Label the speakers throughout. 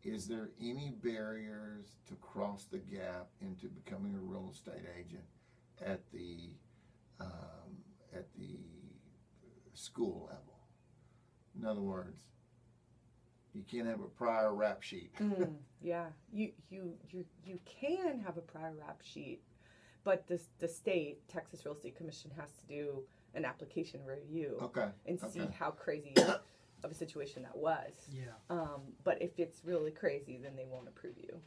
Speaker 1: is there any barriers to cross the gap into becoming a real estate agent at the school level? In other words, you can't have a prior rap sheet.
Speaker 2: Yeah, you can have a prior rap sheet, but the state, Texas Real Estate Commission, has to do an application review and see how crazy of a situation that was.
Speaker 3: Yeah.
Speaker 2: But if it's really crazy, then they won't approve you.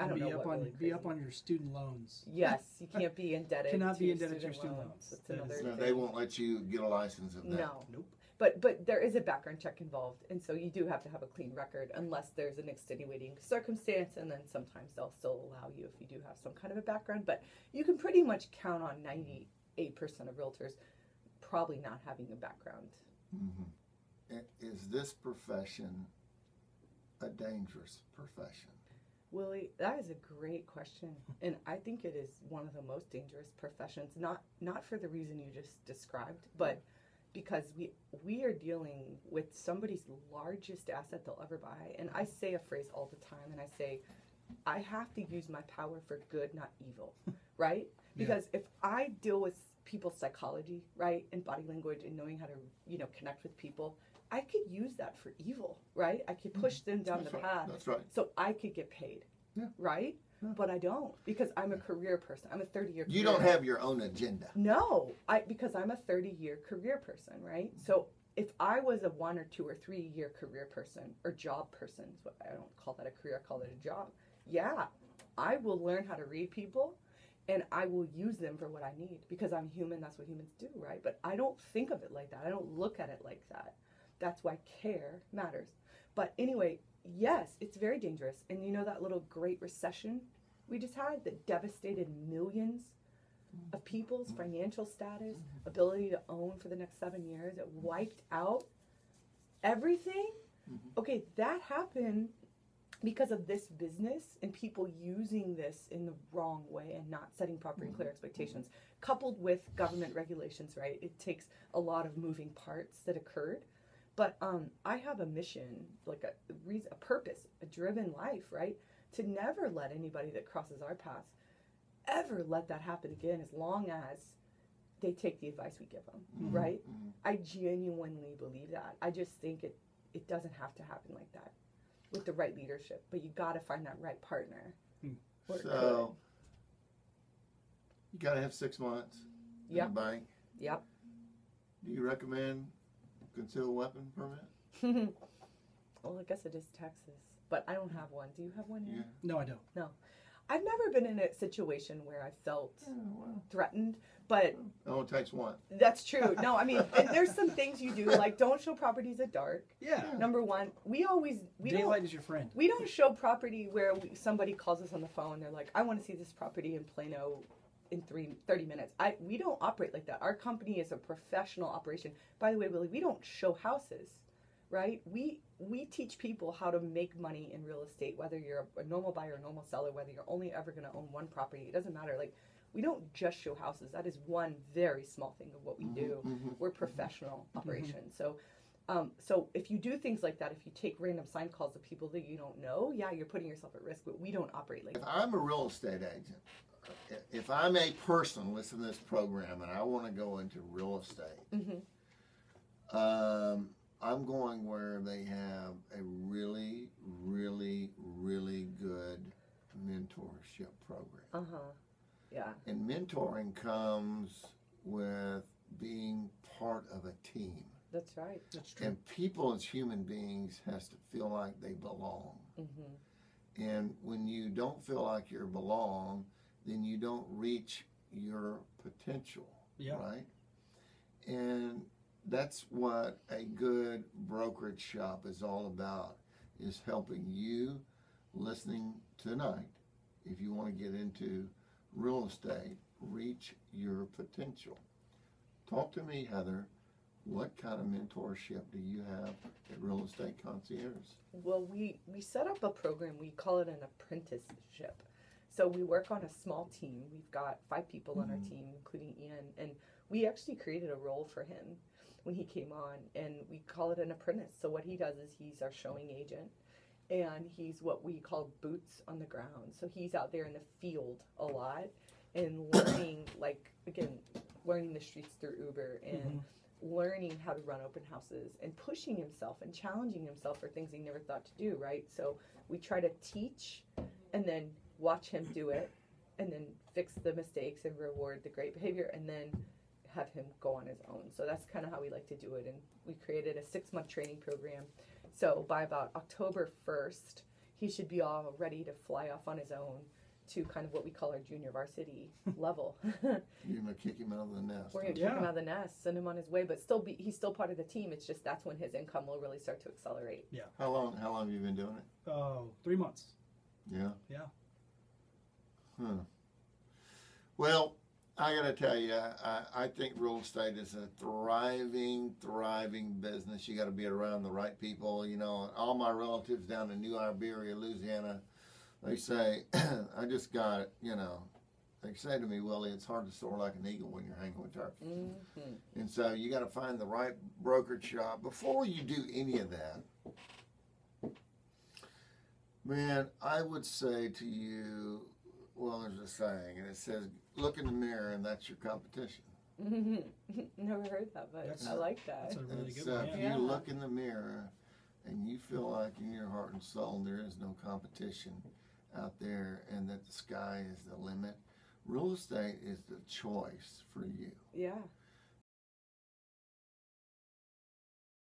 Speaker 2: I don't know what really crazy.
Speaker 3: Be up on your student loans.
Speaker 2: Yes, you can't be indebted.
Speaker 3: Cannot
Speaker 2: to
Speaker 3: be indebted to your student loans.
Speaker 2: That's another
Speaker 1: No,
Speaker 2: thing.
Speaker 1: they won't let you get a license of that.
Speaker 2: No.
Speaker 3: Nope.
Speaker 2: But there is a background check involved, and so you do have to have a clean record unless there's an extenuating circumstance, and then sometimes they'll still allow you if you do have some kind of a background. But you can pretty much count on 98% of realtors probably not having a background.
Speaker 1: Mm-hmm. Is this profession a dangerous profession?
Speaker 2: Willie, that is a great question, and I think it is one of the most dangerous professions. Not for the reason you just described, but because we are dealing with somebody's largest asset they'll ever buy. And I say a phrase all the time, and I say, I have to use my power for good, not evil, right? Because if I deal with people's psychology, right, and body language and knowing how to, connect with people, I could use that for evil, right? I could push them down the path.
Speaker 1: That's right.
Speaker 2: So I could get paid, right? Yeah. But I don't, because I'm a career person. I'm a 30-year career.
Speaker 1: You don't have your own agenda.
Speaker 2: No, because I'm a 30-year career person, right? So if I was a 1 or 2 or 3-year career person or job person, I don't call that a career, I call it a job. Yeah, I will learn how to read people, and I will use them for what I need, because I'm human. That's what humans do, right? But I don't think of it like that. I don't look at it like that. That's why care matters. But anyway, yes, it's very dangerous. And you know that little Great Recession we just had that devastated millions of people's financial status, ability to own for the next 7 years? It wiped out everything. Okay, that happened because of this business and people using this in the wrong way and not setting proper and clear expectations, coupled with government regulations, right? It takes a lot of moving parts that occurred. But I have a mission, like a purpose, a driven life, right? To never let anybody that crosses our path ever let that happen again, as long as they take the advice we give them, right? I genuinely believe that. I just think it doesn't have to happen like that with the right leadership, but you got to find that right partner.
Speaker 1: So you got to have 6 months in the bank.
Speaker 2: Yep.
Speaker 1: Do you recommend concealed weapon permit?
Speaker 2: Well, I guess it is Texas, but I don't have one. Do you have one here?
Speaker 1: Yeah.
Speaker 3: No, I don't.
Speaker 2: No. I've never been in a situation where I felt threatened, but...
Speaker 1: Oh, it takes one.
Speaker 2: That's true. No, I mean, and there's some things you do, like don't show properties at dark.
Speaker 3: Yeah.
Speaker 2: Number one,
Speaker 3: daylight is your friend.
Speaker 2: We don't show property where somebody calls us on the phone. They're like, I want to see this property in Plano in 30 minutes. We don't operate like that. Our company is a professional operation. By the way, Willie, we don't show houses, right? We teach people how to make money in real estate, whether you're a normal buyer or a normal seller, whether you're only ever going to own one property. It doesn't matter. Like, we don't just show houses. That is one very small thing of what we do. We're professional operations. So if you do things like that, if you take random sign calls of people that you don't know, yeah, you're putting yourself at risk, but we don't operate like that.
Speaker 1: If I'm a real estate agent, if I'm a person listening to this program and I want to go into real estate, I'm going where they have a really, really, really good mentorship program.
Speaker 2: Yeah.
Speaker 1: And mentoring comes with being part of a team.
Speaker 2: That's right.
Speaker 3: That's true.
Speaker 1: And people as human beings has to feel like they belong. And when you don't feel like you belong, then you don't reach your potential, right? And that's what a good brokerage shop is all about, is helping you listening tonight, if you want to get into real estate, reach your potential. Talk to me, Heather. What kind of mentorship do you have at Real Estate Concierge?
Speaker 2: Well, we set up a program. We call it an apprenticeship. So we work on a small team. We've got 5 people on our team, including Ian. And we actually created a role for him when he came on, and we call it an apprentice. So what he does is he's our showing agent, and he's what we call boots on the ground. So he's out there in the field a lot and learning, like, again, learning the streets through Uber and learning how to run open houses and pushing himself and challenging himself for things he never thought to do, right? So we try to teach and then watch him do it and then fix the mistakes and reward the great behavior and then have him go on his own. So that's kind of how we like to do it. And we created a 6-month training program. So by about October 1st, he should be all ready to fly off on his own to kind of what we call our junior varsity level.
Speaker 1: You're going to kick him out of the nest.
Speaker 2: We're going to kick him out of the nest, send him on his way, but he's still part of the team. It's just that's when his income will really start to accelerate.
Speaker 3: Yeah.
Speaker 1: How long have you been doing it?
Speaker 3: 3 months.
Speaker 1: Yeah?
Speaker 3: Yeah.
Speaker 1: Huh. Well, I got to tell you, I think real estate is a thriving business. You got to be around the right people. You know, all my relatives down in New Iberia, Louisiana, they say, I just got it, you know. They say to me, Willie, it's hard to soar like an eagle when you're hanging with turkeys. Mm-hmm. And so you got to find the right brokerage shop. Before you do any of that, man, I would say to you, well, there's a saying, and it says, look in the mirror, and that's your competition.
Speaker 2: Never heard that, but I like that.
Speaker 3: That's a really good
Speaker 1: So
Speaker 3: one.
Speaker 1: if you look in the mirror and you feel like in your heart and soul there is no competition out there and that the sky is the limit, real estate is the choice for you.
Speaker 2: Yeah.